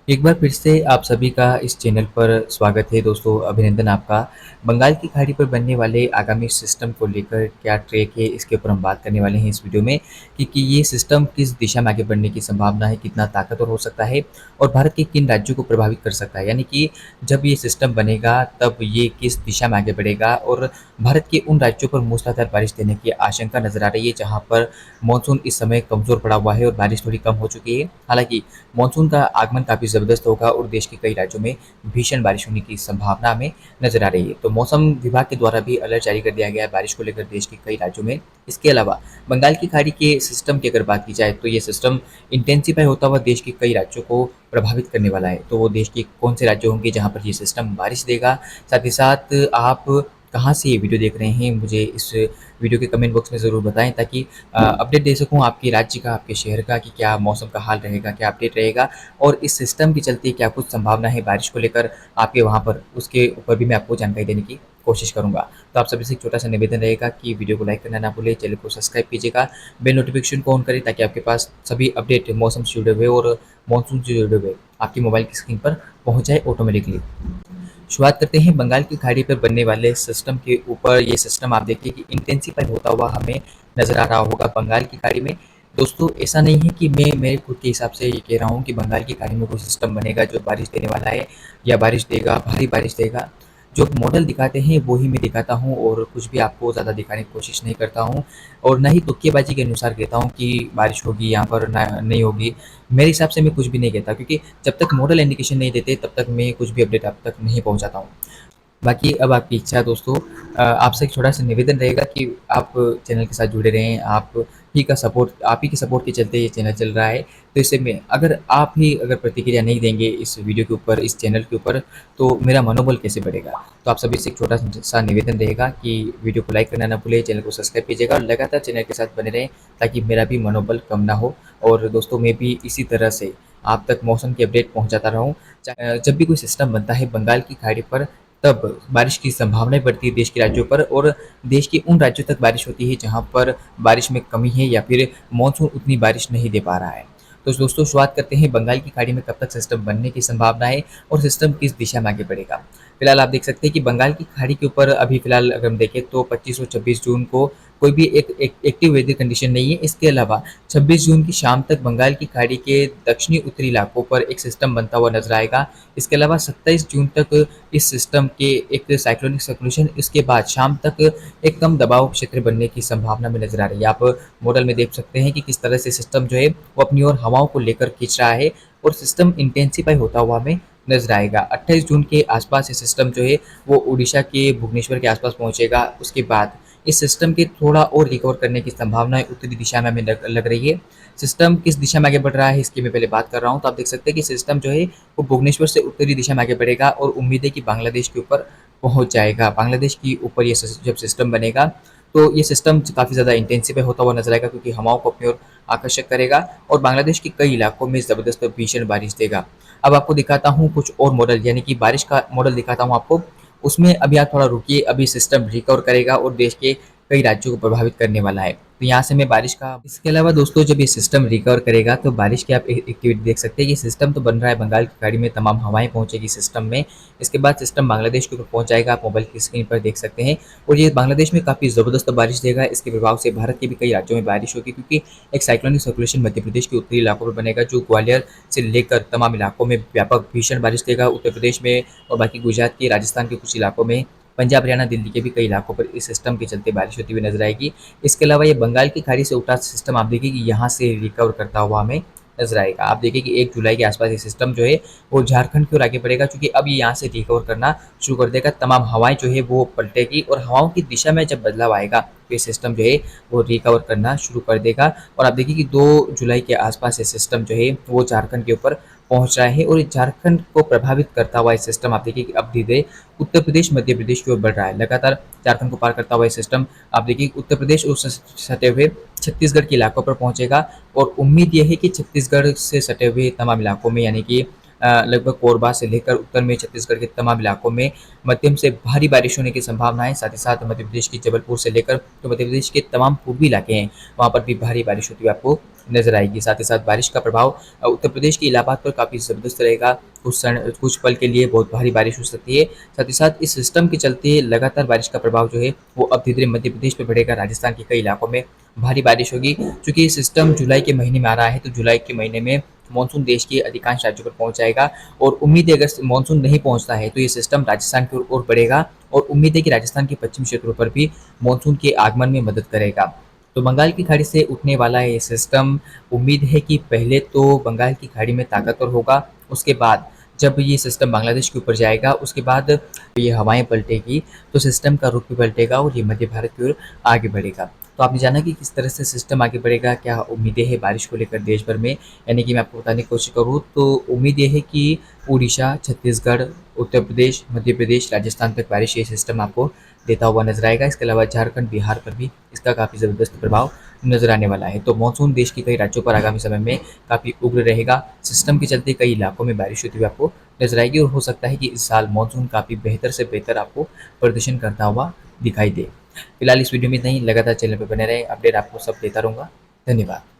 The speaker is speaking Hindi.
एक बार फिर से आप सभी का इस चैनल पर स्वागत है दोस्तों, अभिनंदन आपका। बंगाल की खाड़ी पर बनने वाले आगामी सिस्टम को लेकर क्या ट्रैक है, इसके ऊपर हम बात करने वाले हैं इस वीडियो में कि ये सिस्टम किस दिशा में आगे बढ़ने की संभावना है, कितना ताकतवर हो सकता है और भारत के किन राज्यों को प्रभावित कर सकता है। यानी कि जब ये सिस्टम बनेगा तब ये किस दिशा में आगे बढ़ेगा और भारत के उन राज्यों पर मूसलाधार बारिश देने की आशंका नज़र आ रही है जहाँ पर मानसून इस समय कमज़ोर पड़ा हुआ है और बारिश थोड़ी कम हो चुकी है। हालाँकि मानसून का आगमन काफ़ी ज़बरदस्त होगा और देश के कई राज्यों में भीषण बारिश होने की संभावना हमें नज़र आ रही है। तो मौसम विभाग के द्वारा भी अलर्ट जारी कर दिया गया है बारिश को लेकर देश के कई राज्यों में। इसके अलावा बंगाल की खाड़ी के सिस्टम की अगर बात की जाए तो ये सिस्टम इंटेंसिफाई होता हुआ देश के कई राज्यों को प्रभावित करने वाला है। तो वो देश के कौन से राज्य होंगे जहाँ पर ये सिस्टम बारिश देगा, साथ ही साथ आप कहाँ से ये वीडियो देख रहे हैं मुझे इस वीडियो के कमेंट बॉक्स में ज़रूर बताएं, ताकि अपडेट दे सकूं आपके राज्य का, आपके शहर का कि क्या मौसम का हाल रहेगा, क्या अपडेट रहेगा और इस सिस्टम के चलते क्या कुछ संभावना है बारिश को लेकर आपके वहाँ पर, उसके ऊपर भी मैं आपको जानकारी देने की कोशिश करूँगा। तो आप सभी से एक छोटा-सा निवेदन रहेगा कि वीडियो को लाइक करना ना भूलें, चैनल को सब्सक्राइब कीजिएगा, बेल नोटिफिकेशन को ऑन करें ताकि आपके पास सभी अपडेट मौसम से जुड़े हुए और मानसून से जुड़े हुए आपकी मोबाइल की स्क्रीन पर पहुँच जाए ऑटोमेटिकली। शुरुआत करते हैं बंगाल की खाड़ी पर बनने वाले सिस्टम के ऊपर। ये सिस्टम आप देखिए कि इंटेंसिफाई होता हुआ हमें नज़र आ रहा होगा बंगाल की खाड़ी में। दोस्तों, ऐसा नहीं है कि मैं मेरे खुद के हिसाब से ये कह रहा हूँ कि बंगाल की खाड़ी में कोई सिस्टम बनेगा जो बारिश देने वाला है या बारिश देगा, भारी बारिश देगा। जो मॉडल दिखाते हैं वो ही मैं दिखाता हूँ और कुछ भी आपको ज़्यादा दिखाने की कोशिश नहीं करता हूँ और ना ही तुक्केबाजी के अनुसार कहता हूँ कि बारिश होगी यहाँ पर, ना नहीं होगी। मेरे हिसाब से मैं कुछ भी नहीं कहता, क्योंकि जब तक मॉडल इंडिकेशन नहीं देते तब तक मैं कुछ भी अपडेट आप तक नहीं पहुँचाता हूँ। बाकी अब आपकी इच्छा है दोस्तों। आपसे एक छोटा-सा निवेदन रहेगा कि आप चैनल के साथ जुड़े रहें। आप ही के सपोर्ट के चलते ये चैनल चल रहा है। तो इससे में अगर आप ही अगर प्रतिक्रिया नहीं देंगे इस वीडियो के ऊपर, इस चैनल के ऊपर, तो मेरा मनोबल कैसे बढ़ेगा? तो आप सभी से एक छोटा-सा निवेदन रहेगा कि वीडियो को लाइक करना ना भूलें, चैनल को सब्सक्राइब कीजिएगा और लगातार चैनल के साथ बने रहें ताकि मेरा भी मनोबल कम ना हो और दोस्तों मैं भी इसी तरह से आप तक मौसम की अपडेट पहुँचाता रहूँ। जब भी कोई सिस्टम बनता है बंगाल की खाड़ी पर, तब बारिश की संभावनाएँ बढ़ती है देश के राज्यों पर और देश के उन राज्यों तक बारिश होती है जहाँ पर बारिश में कमी है या फिर मानसून उतनी बारिश नहीं दे पा रहा है। तो दोस्तों, शुरुआत करते हैं बंगाल की खाड़ी में कब तक सिस्टम बनने की संभावना है और सिस्टम किस दिशा में आगे बढ़ेगा। फिलहाल आप देख सकते हैं कि बंगाल की खाड़ी के ऊपर अभी फिलहाल अगर हम देखें तो 25 और 26 जून को कोई भी एक एक्टिव वेदर कंडीशन नहीं है। इसके अलावा 26 जून की शाम तक बंगाल की खाड़ी के दक्षिणी उत्तरी इलाकों पर एक सिस्टम बनता हुआ नजर आएगा। इसके अलावा 27 जून तक इस सिस्टम के एक साइक्लोनिक सर्कुलेशन, इसके बाद शाम तक एक कम दबाव क्षेत्र बनने की संभावना में नजर आ रही है। आप मॉडल में देख सकते हैं कि किस तरह से सिस्टम जो है वो अपनी ओर हवाओं को लेकर खींच रहा है और सिस्टम इंटेंसिफाई होता हुआ हमें नजर आएगा। 28 जून के आसपास ये सिस्टम जो है वो उड़ीसा के भुवनेश्वर के आसपास पहुंचेगा। उसके बाद इस सिस्टम के थोड़ा और रिकवर करने की संभावना उत्तरी दिशा में हमें लग रही है। सिस्टम किस दिशा में आगे बढ़ रहा है इसकी मैं पहले बात कर रहा हूँ। तो आप देख सकते हैं कि सिस्टम जो है वो भुवनेश्वर से उत्तरी दिशा में आगे बढ़ेगा और उम्मीद है कि बांग्लादेश के ऊपर पहुंच जाएगा। बांग्लादेश के ऊपर ये जब सिस्टम बनेगा तो ये सिस्टम काफ़ी ज़्यादा इंटेंसिफाई होता हुआ नजर आएगा, क्योंकि हवाओं को अपनी ओर आकर्षक करेगा और बांग्लादेश के कई इलाकों में ज़बरदस्त भीषण बारिश देगा। अब आपको दिखाता हूँ कुछ और मॉडल, यानी कि बारिश का मॉडल दिखाता हूँ आपको। उसमें अभी आप थोड़ा रुकिए, अभी सिस्टम रिकवर करेगा और देश के कई राज्यों को प्रभावित करने वाला है। तो यहाँ से मैं बारिश का, इसके अलावा दोस्तों जब ये सिस्टम रिकवर करेगा तो बारिश की आप एक्टिविटी देख सकते हैं कि सिस्टम तो बन रहा है बंगाल की खाड़ी में, तमाम हवाएं पहुंचेगी सिस्टम में। इसके बाद सिस्टम बांग्लादेश के ऊपर पहुंच जाएगा, आप मोबाइल की स्क्रीन पर देख सकते हैं और ये बांग्लादेश में काफ़ी ज़बरदस्त बारिश देगा। इसके प्रभाव से भारत के भी कई राज्यों में बारिश होगी, क्योंकि एक साइक्लोनिक सर्कुलेशन मध्य प्रदेश के उत्तरी इलाकों पर बनेगा जो ग्वालियर से लेकर तमाम इलाकों में व्यापक भीषण बारिश देगा। उत्तर प्रदेश में और बाकी गुजरात के, राजस्थान के कुछ इलाकों में, पंजाब, हरियाणा, दिल्ली के भी कई इलाकों पर इस सिस्टम के चलते बारिश होती हुई नजर आएगी। इसके अलावा ये बंगाल की खाड़ी से उठा सिस्टम आप देखिए कि यहाँ से रिकवर करता हुआ हमें नजर आएगा। आप देखिए कि 1 जुलाई के आसपास ये सिस्टम जो है वो झारखंड की ओर आगे बढ़ेगा, क्योंकि अब ये यहाँ से रिकवर करना शुरू कर देगा। तमाम हवाएं जो है वो पलटेगी और हवाओं की दिशा में जब बदलाव आएगा तो ये सिस्टम जो है वो रिकवर करना शुरू कर देगा। और आप देखिए कि 2 जुलाई के आसपास ये सिस्टम जो है वो झारखंड के ऊपर पहुंच रहा है और झारखंड को प्रभावित करता हुआ ये सिस्टम आप देखिए कि अब धीरे उत्तर प्रदेश, मध्य प्रदेश की ओर बढ़ रहा है। लगातार झारखंड को पार करता हुआ ये सिस्टम आप देखिए उत्तर प्रदेश और सटे हुए छत्तीसगढ़ के इलाकों पर पहुंचेगा और उम्मीद यह है कि छत्तीसगढ़ से सटे हुए तमाम इलाकों में, यानी कि लगभग कोरबा से लेकर उत्तर में छत्तीसगढ़ के तमाम इलाकों में मध्यम से भारी बारिश होने की संभावना है। साथ ही साथ मध्य प्रदेश की जबलपुर से लेकर तो मध्य प्रदेश के तमाम पूर्वी इलाके हैं, वहाँ पर भी भारी बारिश होती हुई आपको नजर आएगी। साथ ही साथ बारिश का प्रभाव उत्तर प्रदेश के इलाहाबाद पर काफ़ी ज़बरदस्त रहेगा। कुछ पल के लिए बहुत भारी बारिश हो सकती है। साथ ही साथ इस सिस्टम के चलते लगातार बारिश का प्रभाव जो है वो अब धीरे धीरे मध्य प्रदेश पे बढ़ेगा। राजस्थान के कई इलाकों में भारी बारिश होगी। चूंकि ये सिस्टम जुलाई के महीने में आ रहा है, तो जुलाई के महीने में मानसून देश के अधिकांश राज्यों पर पहुंच जाएगा। और उम्मीद है अगर मानसून नहीं पहुंचता है तो ये सिस्टम राजस्थान की ओर बढ़ेगा, और उम्मीद है कि राजस्थान के पश्चिमी क्षेत्रों पर भी मानसून के आगमन में मदद करेगा। तो बंगाल की खाड़ी से उठने वाला ये सिस्टम, उम्मीद है कि पहले तो बंगाल की खाड़ी में ताकतवर होगा, उसके बाद जब ये सिस्टम बांग्लादेश के ऊपर जाएगा उसके बाद ये हवाएं पलटेगी, तो सिस्टम का रुख भी पलटेगा और ये मध्य भारत की ओर आगे बढ़ेगा। तो आपने जाना कि किस तरह से सिस्टम आगे बढ़ेगा, क्या उम्मीदें हैं बारिश को लेकर देश भर में। यानी कि मैं आपको बताने की कोशिश करूँ तो उम्मीद ये है कि उड़ीसा, छत्तीसगढ़, उत्तर प्रदेश, मध्य प्रदेश, राजस्थान तक बारिश ये सिस्टम आपको देता हुआ नजर आएगा। इसके अलावा झारखंड, बिहार पर भी इसका काफ़ी ज़बरदस्त प्रभाव नजर आने वाला है। तो मानसून देश के कई राज्यों पर आगामी समय में काफ़ी उग्र रहेगा। सिस्टम के चलते कई इलाकों में बारिश होती हुई आपको नजर आएगी, और हो सकता है कि इस साल मानसून काफ़ी बेहतर से बेहतर आपको प्रदर्शन करता हुआ दिखाई दे। फिलहाल इस वीडियो में इतना ही। लगातार चैनल पर बने रहे, अपडेट आपको सब देता रहूँगा। धन्यवाद।